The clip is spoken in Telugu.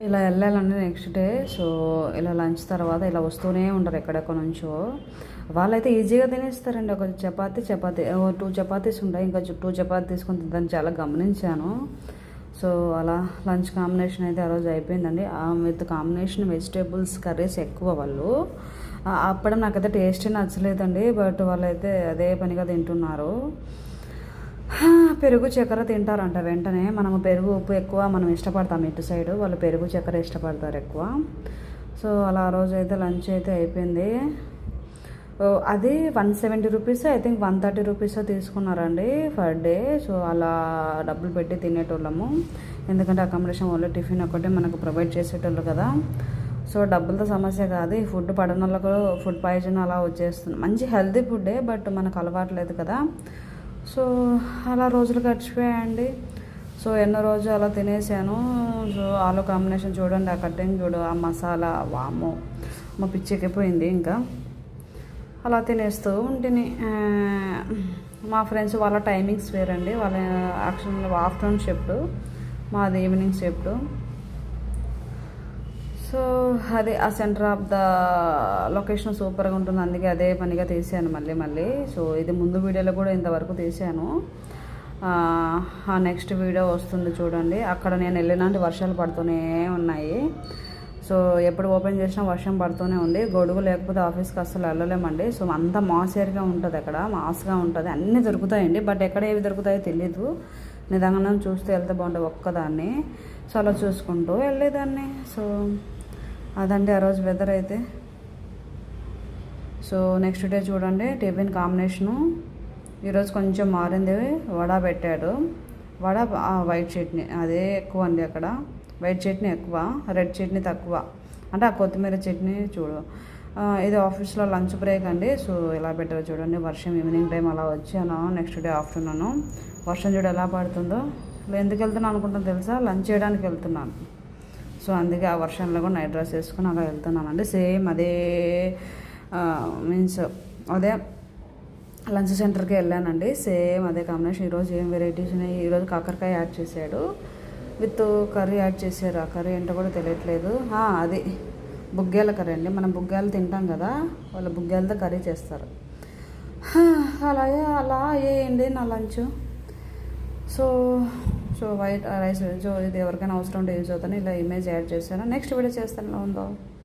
ఇలా వెళ్ళాలండి నెక్స్ట్ డే. సో ఇలా లంచ్ తర్వాత ఇలా వస్తూనే ఉంటారు ఎక్కడెక్కడ నుంచో. వాళ్ళైతే ఈజీగా తినేస్తారండి. ఒక చపాతీ 2 చపాతీస్ ఉంటాయి, ఇంకా 2 చపాతీ తీసుకొని తింటాను, చాలా గమనించాను. సో అలా లంచ్ కాంబినేషన్ అయితే ఆ రోజు అయిపోయిందండి. విత్ కాంబినేషన్ వెజిటేబుల్స్ కర్రీస్ ఎక్కువ వాళ్ళు. అప్పుడు నాకైతే టేస్ట్ నచ్చలేదండి, బట్ వాళ్ళైతే అదే పనిగా తింటున్నారు. పెరుగు చక్కెర తింటారంట వెంటనే. మనము పెరుగు ఉప్పు ఎక్కువ మనం ఇష్టపడతాం ఇటు సైడు, వాళ్ళు పెరుగు చక్కెర ఇష్టపడతారు ఎక్కువ. సో అలా ఆ రోజు అయితే లంచ్ అయితే అయిపోయింది. అది 170 రూపీస్, ఐ థింక్ 130 రూపీస్ తీసుకున్నారండి పర్ డే. సో అలా డబ్బులు పెట్టి తినేటోళ్ళము, ఎందుకంటే అకామిడేషన్ ఓన్లీ టిఫిన్ ఒకటి మనకు ప్రొవైడ్ చేసేటోళ్ళు కదా. సో డబ్బులతో సమస్య కాదు, ఈ ఫుడ్ పడన వాళ్ళకు ఫుడ్ పాయిజన్ అలా వచ్చేస్తుంది. మంచి హెల్తీ ఫుడ్డే, బట్ మనకు అలవాట్లేదు కదా. సో అలా రోజులు గడిచిపోయాయండి. సో ఎన్నో రోజు అలా తినేసాను. సో ఆలు కాంబినేషన్ చూడండి, ఆ కటింగ్ చూడు, ఆ మసాలా, వాము మా పిచ్చెక్కిపోయింది. ఇంకా అలా తినేస్తూ ఉంటుంది. మా ఫ్రెండ్స్ వాళ్ళ టైమింగ్స్ వేరండి. వాళ్ళ యాక్చువల్గా ఆఫ్టర్నూన్ షిఫ్ట్, మాది ఈవినింగ్ షిఫ్ట్. సో అది ఆ సెంటర్ ఆఫ్ ద లొకేషన్ సూపర్గా ఉంటుంది, అందుకే అదే పనిగా తీసాను మళ్ళీ. సో ఇది ముందు వీడియోలో కూడా ఇంతవరకు తీసాను. ఆ నెక్స్ట్ వీడియో వస్తుంది చూడండి. అక్కడ నేను వెళ్ళినాంటి వర్షాలు పడుతూనే ఉన్నాయి. సో ఎప్పుడు ఓపెన్ చేసినా వర్షం పడుతూనే ఉంది. గొడుగు లేకపోతే ఆఫీస్కి అస్సలు వెళ్ళలేమండి. సో అంతా మాస్ ఏరియాగా ఉంటుంది, అక్కడ మాస్గా ఉంటుంది, అన్నీ దొరుకుతాయండి. బట్ ఎక్కడ ఏవి దొరుకుతాయో తెలీదు. నిదానం చూస్తే వెళ్తే బాగుంటుంది ఒక్కదాన్ని. సో అలా చూసుకుంటూ వెళ్ళేదాన్ని. సో అదండి ఆ రోజు వెదర్ అయితే. సో నెక్స్ట్ డే చూడండి టిఫిన్ కాంబినేషను ఈరోజు కొంచెం మారింది. వడ పెట్టాడు, వడ వైట్ చట్నీ అదే ఎక్కువ అండి అక్కడ. వైట్ చట్నీ ఎక్కువ, రెడ్ చట్నీ తక్కువ. అంటే ఆ కొత్తిమీర చట్నీ చూడు. ఇది ఆఫీస్లో లంచ్ బ్రేక్ అండి. సో ఎలా పెట్టారో చూడండి. వర్షం ఈవినింగ్ టైం అలా వచ్చాను. నెక్స్ట్ డే ఆఫ్టర్నూన్ వర్షం చూడు ఎలా పడుతుందో. ఎందుకు వెళ్తున్నాను అనుకుంటాను తెలుసా, లంచ్ చేయడానికి వెళ్తున్నాను. సో అందుకే ఆ వర్షంలో కూడా నైట్ డ్రెస్ వేసుకొని అలా వెళ్తున్నానండి. సేమ్ అదే మీన్స్ అదే లంచ్ సెంటర్కి వెళ్ళానండి. సేమ్ అదే కాంబినేషన్. ఈరోజు ఏం వెరైటీస్ ఉన్నాయి. ఈరోజు కాకరకాయ యాడ్ చేశాడు, విత్ కర్రీ యాడ్ చేశారు. ఆ కర్రీ ఏంటో కూడా తెలియట్లేదు. అది బుగ్గేల కర్రీ అండి. మనం బుగ్గేలు తింటాం కదా, వాళ్ళు బుగ్గేలతో కర్రీ చేస్తారు. అలాగే అలా అయ్యేయండి నా lunch. So white rice. So ఇది ఎవరికైనా అవసరం ఉంటే యూజ్ అవుతాను. ఇలా ఇమేజ్ యాడ్ చేశాను. నెక్స్ట్ వీడియో చేస్తాను ఎలా ఉందో.